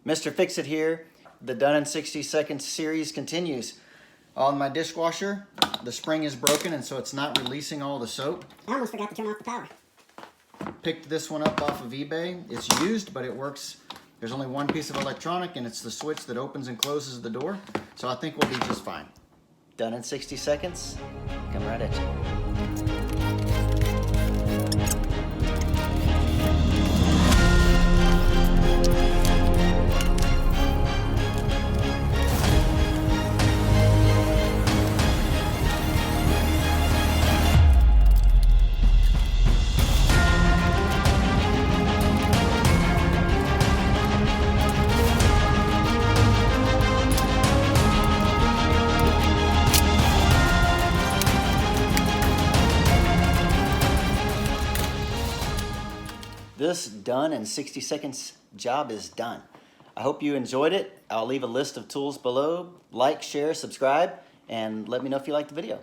Mr. Fix-It here. The Done in 60 Seconds series continues. On my dishwasher, the spring is broken and so it's not releasing all the soap. I almost forgot to turn off the power. Picked this one up off of eBay. It's used, but it works. There's only one piece of electronic and it's the switch that opens and closes the door. So I think we'll be just fine. Done in 60 seconds. Come right at you. This Done in 60 Seconds job is done. I hope you enjoyed it. I'll leave a list of tools below. Like, share, subscribe, and let me know if you liked the video.